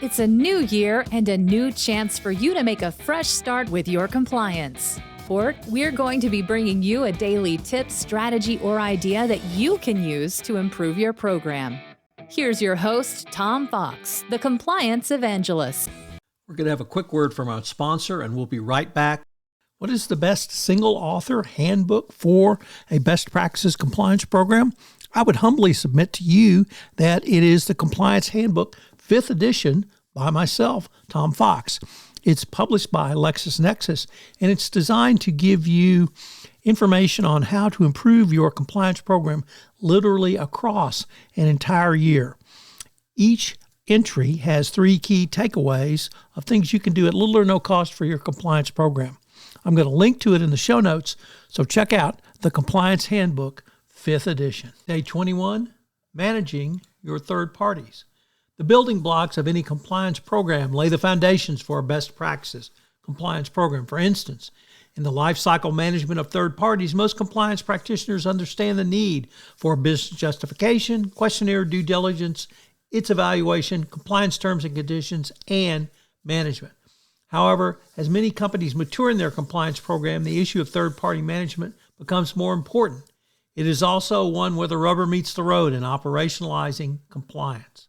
It's a new year and a new chance for you to make a fresh start with your compliance. We're going to be bringing you a daily tip, strategy, or idea that you can use to improve your program. Here's your host, Tom Fox, the Compliance Evangelist. We're going to have a quick word from our sponsor, and we'll be right back. What is the best single-author handbook for a best practices compliance program? I would humbly submit to you that it is the Compliance Handbook, 5th edition, by myself, Tom Fox. It's published by LexisNexis, and it's designed to give you information on how to improve your compliance program literally across an entire year. Each entry has 3 key takeaways of things you can do at little or no cost for your compliance program. I'm going to link to it in the show notes, so check out the Compliance Handbook, 5th edition. Day 21, managing your third parties. The building blocks of any compliance program lay the foundations for a best practices compliance program. For instance, in the life cycle management of third parties, most compliance practitioners understand the need for business justification, questionnaire due diligence, its evaluation, compliance terms and conditions, and management. However, as many companies mature in their compliance program, the issue of third-party management becomes more important. It is also one where the rubber meets the road in operationalizing compliance.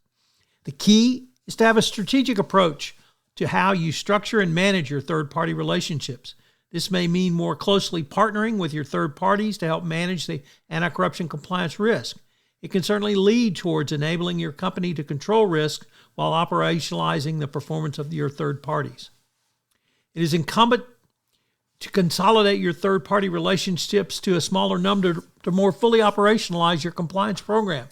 The key is to have a strategic approach to how you structure and manage your third-party relationships. This may mean more closely partnering with your third parties to help manage the anti-corruption compliance risk. It can certainly lead towards enabling your company to control risk while operationalizing the performance of your third parties. It is incumbent to consolidate your third-party relationships to a smaller number to more fully operationalize your compliance program.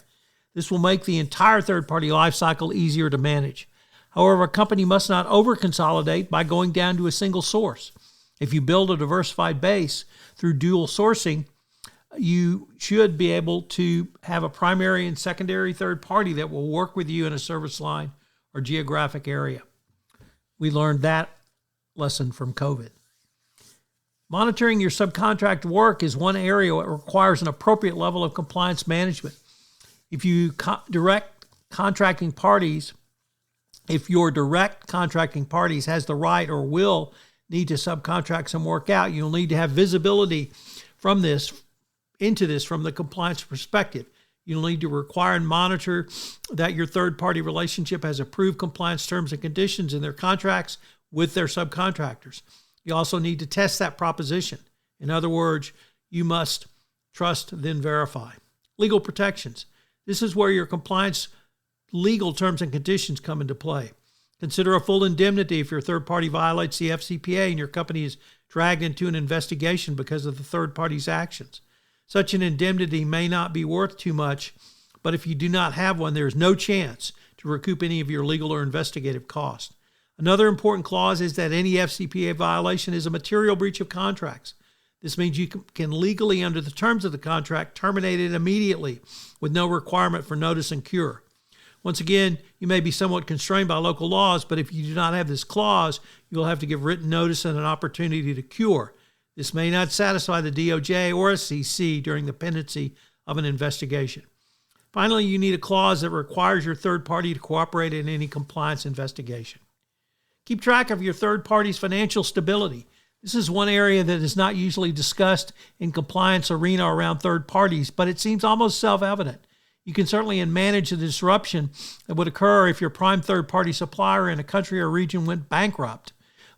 This will make the entire third-party lifecycle easier to manage. However, a company must not over-consolidate by going down to a single source. If you build a diversified base through dual sourcing, you should be able to have a primary and secondary third party that will work with you in a service line or geographic area. We learned that lesson from COVID. Monitoring your subcontract work is one area that requires an appropriate level of compliance management. If your direct contracting parties has the right or will need to subcontract some work out, you'll need to have visibility into this from the compliance perspective. You'll need to require and monitor that your third-party relationship has approved compliance terms and conditions in their contracts with their subcontractors. You also need to test that proposition. In other words, you must trust, then verify. Legal protections. This is where your compliance legal terms and conditions come into play. Consider a full indemnity if your third party violates the FCPA and your company is dragged into an investigation because of the third party's actions. Such an indemnity may not be worth too much, but if you do not have one, there is no chance to recoup any of your legal or investigative costs. Another important clause is that any FCPA violation is a material breach of contracts. This means you can legally, under the terms of the contract, terminate it immediately with no requirement for notice and cure. Once again, you may be somewhat constrained by local laws, but if you do not have this clause, you will have to give written notice and an opportunity to cure. This may not satisfy the DOJ or SEC during the pendency of an investigation. Finally, you need a clause that requires your third party to cooperate in any compliance investigation. Keep track of your third party's financial stability. This is one area that is not usually discussed in compliance arena around third parties, but it seems almost self-evident. You can certainly manage the disruption that would occur if your prime third-party supplier in a country or region went bankrupt.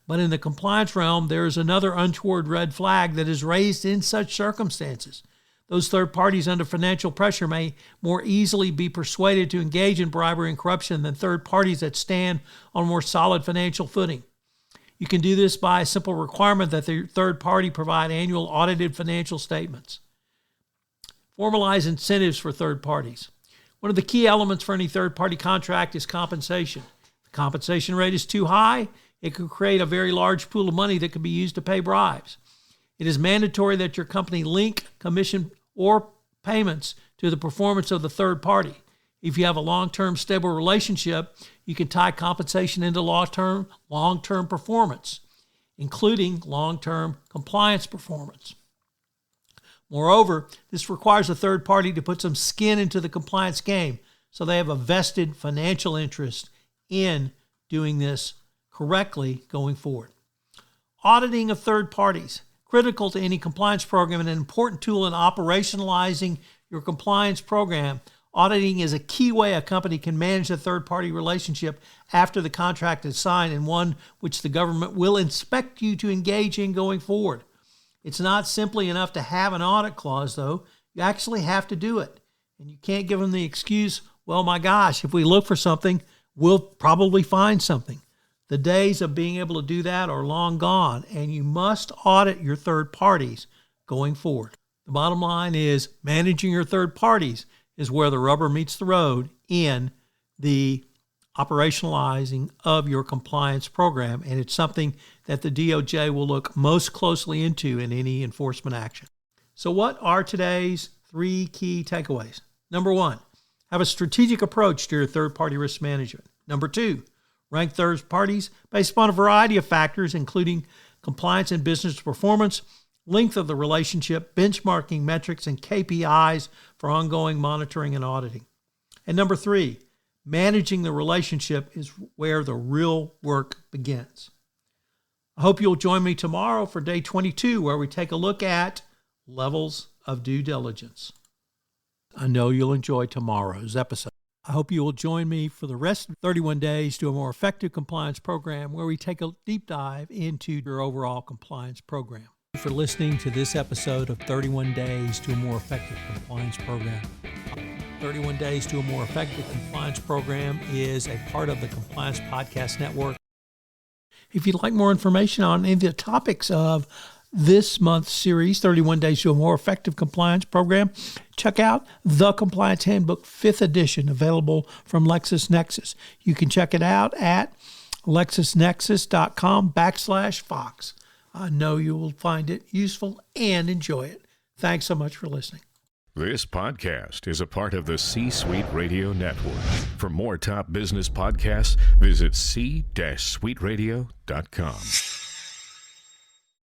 But in the compliance realm, there is another untoward red flag that is raised in such circumstances. Those third parties under financial pressure may more easily be persuaded to engage in bribery and corruption than third parties that stand on a more solid financial footing. You can do this by a simple requirement that the third party provide annual audited financial statements. Formalize incentives for third parties. One of the key elements for any third-party contract is compensation. If the compensation rate is too high, it could create a very large pool of money that could be used to pay bribes. It is mandatory that your company link commission or payments to the performance of the third party. If you have a long-term stable relationship, you can tie compensation into long-term performance, including long-term compliance performance. Moreover, this requires a third party to put some skin into the compliance game, so they have a vested financial interest in doing this correctly going forward. Auditing of third parties, critical to any compliance program and an important tool in operationalizing your compliance program. Auditing is a key way a company can manage a third-party relationship after the contract is signed, and one which the government will expect you to engage in going forward. It's not simply enough to have an audit clause, though. You actually have to do it. And you can't give them the excuse, well, my gosh, if we look for something, we'll probably find something. The days of being able to do that are long gone, and you must audit your third parties going forward. The bottom line is managing your third parties is where the rubber meets the road in the operationalizing of your compliance program, and it's something that the DOJ will look most closely into in any enforcement action. So what are today's 3 key takeaways? Number 1, have a strategic approach to your third-party risk management. Number 2, rank third parties based upon a variety of factors, including compliance and business performance, length of the relationship, benchmarking metrics, and KPIs for ongoing monitoring and auditing. And number 3, managing the relationship is where the real work begins. I hope you'll join me tomorrow for day 22, where we take a look at levels of due diligence. I know you'll enjoy tomorrow's episode. I hope you will join me for the rest of 31 days to a more effective compliance program, where we take a deep dive into your overall compliance program. Thank you for listening to this episode of 31 Days to a More Effective Compliance Program. 31 Days to a More Effective Compliance Program is a part of the Compliance Podcast Network. If you'd like more information on any of the topics of this month's series, 31 Days to a More Effective Compliance Program, check out The Compliance Handbook 5th edition, available from LexisNexis. You can check it out at lexisnexis.com/Fox. I know you will find it useful and enjoy it. Thanks so much for listening. This podcast is a part of the C-Suite Radio Network. For more top business podcasts, visit c-suiteradio.com.